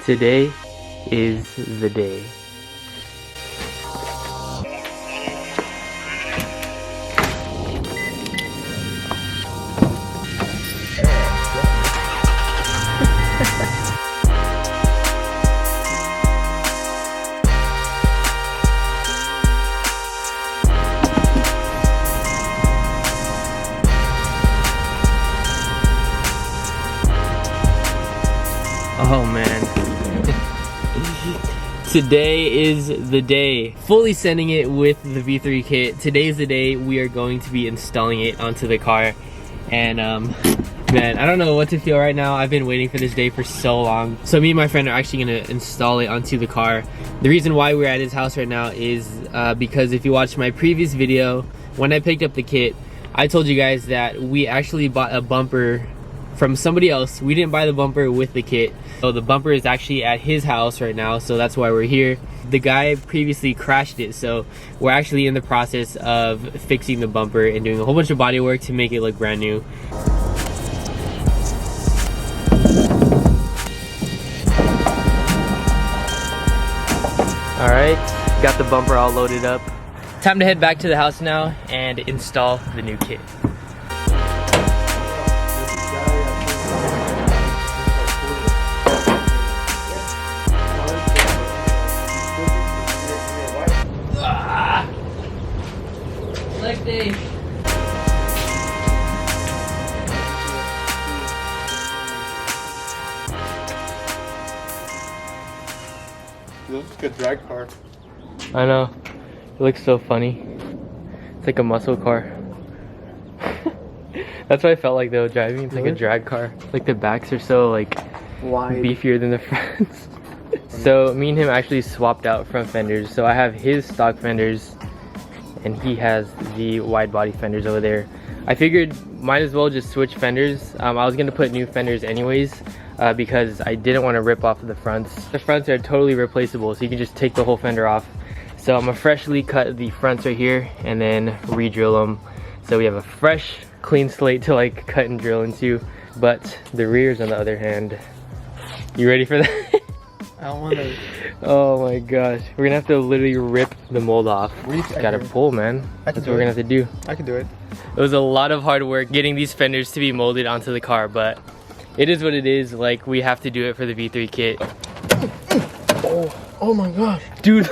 Today is the day. Oh man. Today is the day. Fully sending it with the V3 kit. Today is the day we are going to be installing it onto the car. And man, I don't know what to feel right now. I've been waiting for this day for so long. So me and my friend are actually gonna install it onto the car. The reason why we're at his house right now is because if you watched my previous video, when I picked up the kit, I told you guys that we actually bought a bumper from somebody else. We didn't buy the bumper with the kit. So the bumper is actually at his house right now, so that's why we're here. The guy previously crashed it, so we're actually in the process of fixing the bumper and doing a whole bunch of body work to make it look brand new. Alright, got the bumper all loaded up. Time to head back to the house now and install the new kit. Leg day. This looks like a drag car. I know. It looks so funny. It's like a muscle car. That's what I felt like though, driving. It's like a drag car. Like the backs are so like wide, beefier than the fronts. So me and him actually swapped out front fenders. So I have his stock fenders and he has the wide body fenders over there. I figured might as well just switch fenders. I was gonna put new fenders anyways because I didn't want to rip off the fronts. The fronts are totally replaceable, so you can just take the whole fender off. So I'm gonna freshly cut the fronts right here and then re-drill them. So we have a fresh, clean slate to like cut and drill into. But the rears on the other hand, you ready for that? I don't want to. Oh my gosh, we're gonna have to literally rip the mold off. Gotta pull, man. That's what we're gonna have to do. I can do it. It was a lot of hard work getting these fenders to be molded onto the car, but it is what it is. Like, we have to do it for the V3 kit. Oh my gosh, dude.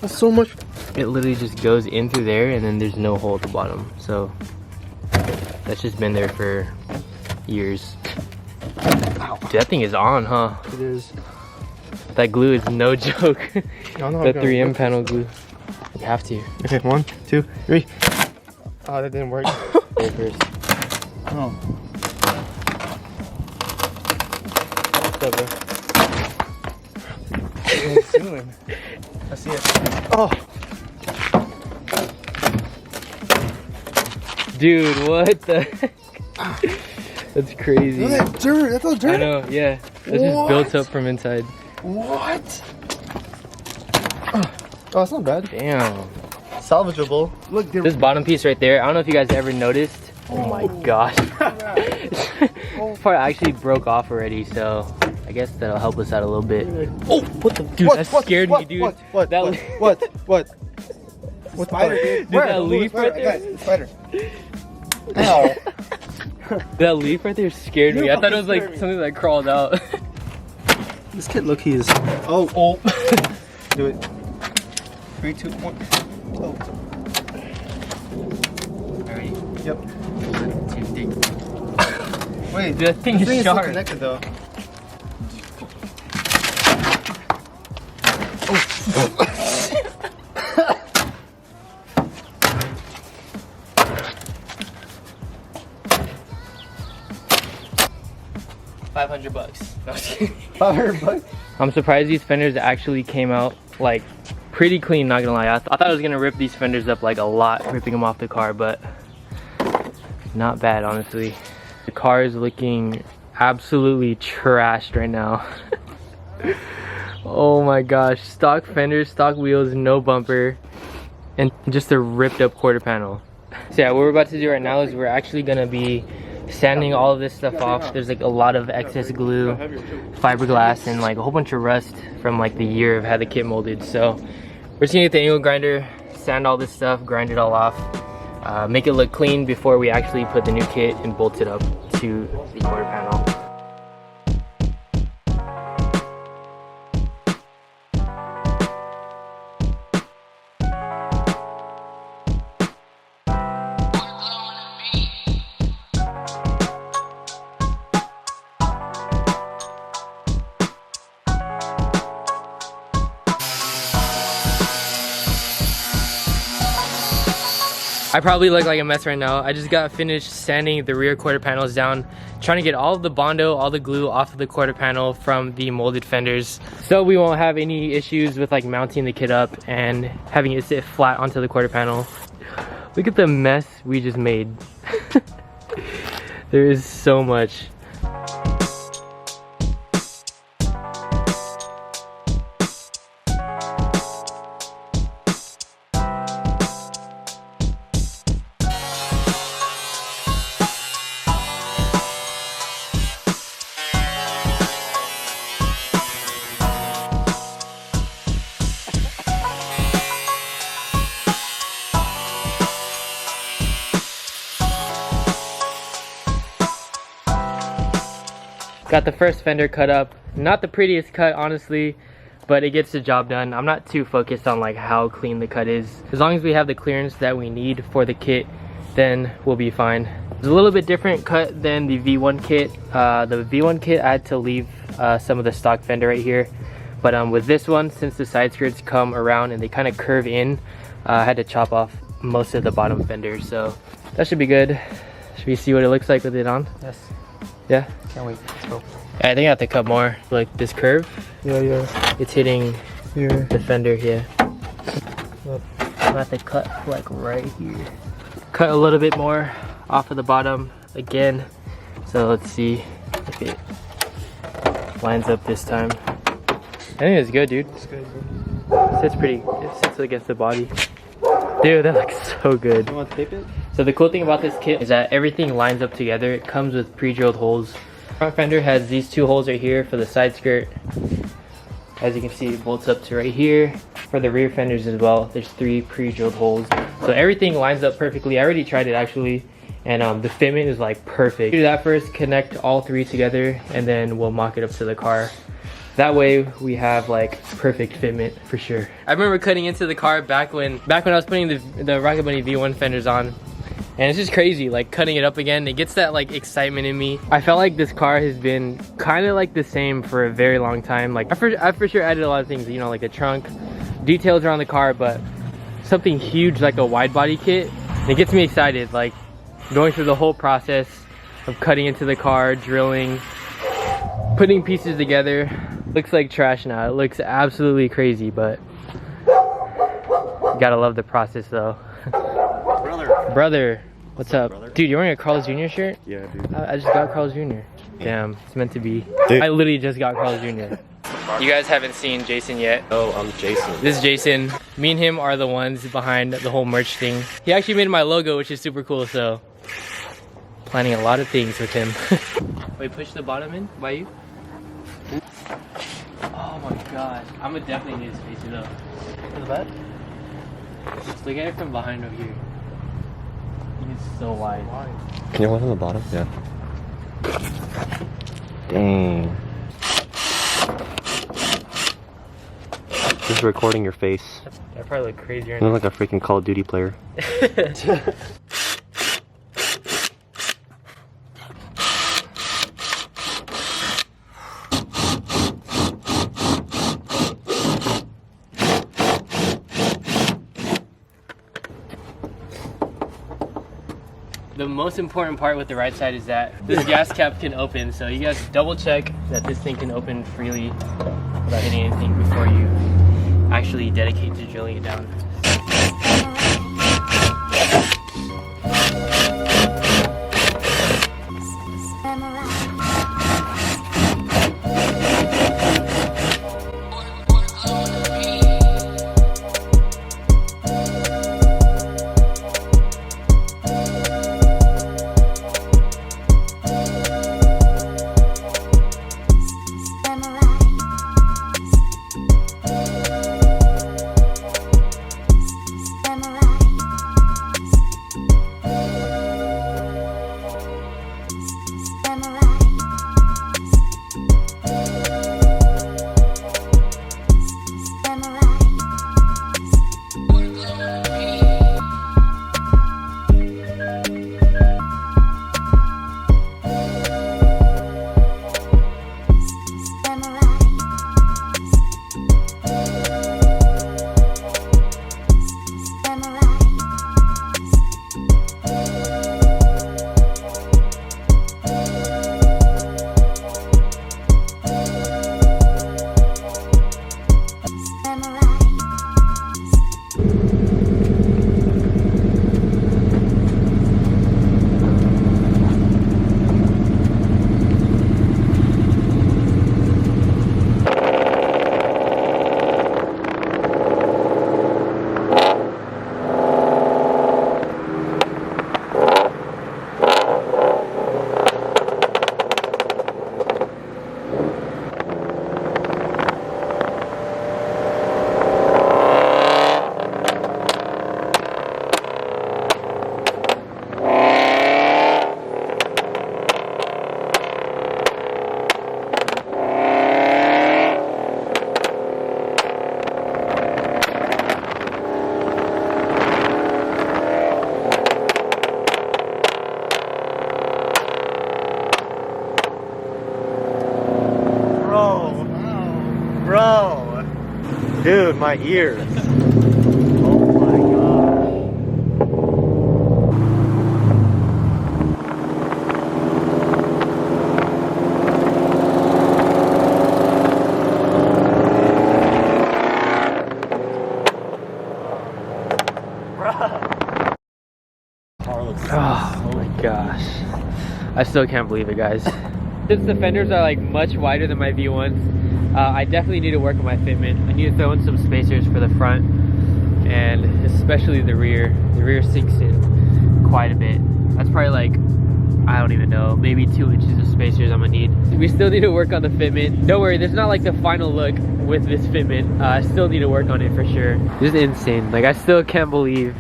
that's so much. It literally just goes in through there and then there's no hole at the bottom. So that's just been there for years. Dude, that thing is on, huh? It is. That glue is no joke. That 3M panel glue. You have to. Okay, 1, 2, 3. Oh, that didn't work. First. Oh. What's up, bro? What are you doing? I see it. Oh. Dude, what the heck? That's crazy. Look at that dirt. That's all dirt. I know, yeah. It's just built up from inside. What? Oh, it's not bad. Damn. Salvageable. Look, this bottom piece right there, I don't know if you guys ever noticed. Oh my gosh. This part actually broke off already, so I guess that'll help us out a little bit. Oh, what the? Dude, that scared me, dude. What? Spider, dude. Dude, that leaf right there? Guys, spider. Ow. That leaf right there scared me. I thought it was like something that crawled out. This kid look-y is. Oh. Do it. 3, 2, 1. Oh. Alright. Yep. 1, 2, 3. Wait, dude, that thing is sharp. Connected though. $500. No, $500? I'm surprised these fenders actually came out like pretty clean, not gonna lie. I thought I was gonna rip these fenders up like a lot, ripping them off the car, but not bad, honestly. The car is looking absolutely trashed right now. Oh my gosh, stock fenders, stock wheels, no bumper, and just a ripped up quarter panel. So yeah, what we're about to do right now is we're actually gonna be sanding all of this stuff off. There's like a lot of excess glue, fiberglass, and like a whole bunch of rust from like the year of how the kit molded. So we're just gonna get the angle grinder, sand all this stuff, grind it all off, make it look clean before we actually put the new kit and bolt it up to the quarter panel. I probably look like a mess right now. I just got finished sanding the rear quarter panels down, trying to get all of the Bondo, all the glue off of the quarter panel from the molded fenders, so we won't have any issues with like mounting the kit up and having it sit flat onto the quarter panel. Look at the mess we just made. There is so much. Got the first fender cut up. Not the prettiest cut, honestly, but it gets the job done. I'm not too focused on like how clean the cut is. As long as we have the clearance that we need for the kit, then we'll be fine. It's a little bit different cut than the V1 kit. The V1 kit, I had to leave some of the stock fender right here. But with this one, since the side skirts come around and they kind of curve in, I had to chop off most of the bottom fender. So that should be good. Should we see what it looks like with it on? Yes. Yeah? Can't wait. Let's go. I think I have to cut more. Like this curve, Yeah. it's hitting Here. the fender here. Yep. I have to cut like right here. Cut a little bit more off of the bottom again. So let's see if it lines up this time. I think it's good, dude. It's good. It sits pretty, it sits against the body. Dude, that looks so good. You want to tape it? So the cool thing about this kit is that everything lines up together. It comes with pre-drilled holes. Front fender has these two holes right here for the side skirt. As you can see, it bolts up to right here. For the rear fenders as well, there's 3 pre-drilled holes. So everything lines up perfectly. I already tried it actually, and the fitment is like perfect. Do that first, connect all 3 together, and then we'll mock it up to the car. That way we have like perfect fitment for sure. I remember cutting into the car back when I was putting the Widebody V1 fenders on. And it's just crazy, like cutting it up again. It gets that like excitement in me. I felt like this car has been kind of like the same for a very long time. Like I for sure added a lot of things, you know, like the trunk, details around the car, but something huge like a wide body kit, it gets me excited. Like going through the whole process of cutting into the car, drilling, putting pieces together. Looks like trash now. It looks absolutely crazy, but you gotta love the process though. Brother, what's up? Brother? Dude, you're wearing a Carl's Jr. shirt? Yeah, dude. I just got Carl's Jr. Damn, it's meant to be. Dude. I literally just got Carl's Jr. You guys haven't seen Jason yet. Oh, I'm Jason. This is Jason. Me and him are the ones behind the whole merch thing. He actually made my logo, which is super cool, so planning a lot of things with him. Wait, push the bottom in by you? Oh my gosh. I'm gonna definitely need to space it up. In the back? Just look at it from behind over here. It's so wide. Can you hold on the bottom? Yeah. Dang. Just recording your face. I probably look crazier. You look like a freaking Call of Duty player. The most important part with the right side is that this gas cap can open, so you guys double check that this thing can open freely without hitting anything before you actually dedicate to drilling it down. Bro. Dude, my ears. Oh my Oh my gosh. I still can't believe it, guys. Since the fenders are like much wider than my V1s, I definitely need to work on my fitment. I need to throw in some spacers for the front and especially the rear. The rear sinks in quite a bit. That's probably like, I don't even know, maybe 2 inches of spacers I'm gonna need. We still need to work on the fitment. Don't worry, this is not like the final look with this fitment. I still need to work on it for sure. This is insane. Like, I still can't believe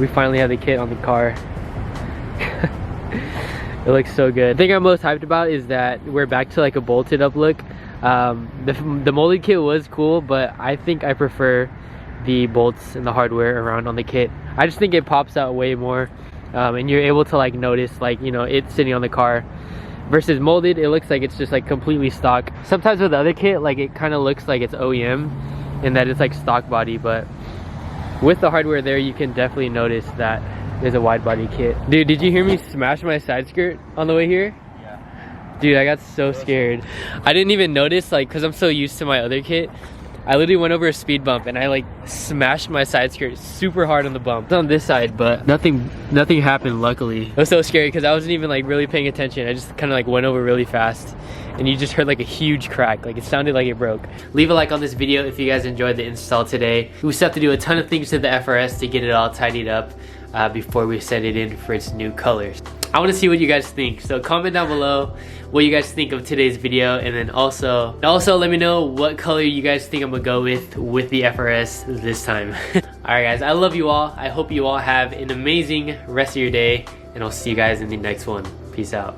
we finally have the kit on the car. It looks so good. The thing I'm most hyped about is that we're back to like a bolted up look. The molded kit was cool, but I think I prefer the bolts and the hardware around on the kit. I just think it pops out way more, and you're able to like notice, like, you know, it's sitting on the car. Versus molded, it looks like it's just like completely stock. Sometimes with the other kit, like, it kind of looks like it's OEM and that it's like stock body, but with the hardware there, you can definitely notice that there's a wide body kit. Dude, did you hear me smash my side skirt on the way here? Yeah. Dude, I got so scared. I didn't even notice, like, because I'm so used to my other kit. I literally went over a speed bump and I like smashed my side skirt super hard on the bump. It's on this side, but nothing happened, luckily. It was so scary because I wasn't even like really paying attention. I just kind of like went over really fast and you just heard like a huge crack. Like, it sounded like it broke. Leave a like on this video if you guys enjoyed the install today. We still have to do a ton of things to the FRS to get it all tidied up before we send it in for its new colors. I want to see what you guys think, so comment down below what you guys think of today's video, and then also let me know what color you guys think I'm gonna go with the FRS this time. Alright guys, I love you all. I hope you all have an amazing rest of your day, and I'll see you guys in the next one. Peace out.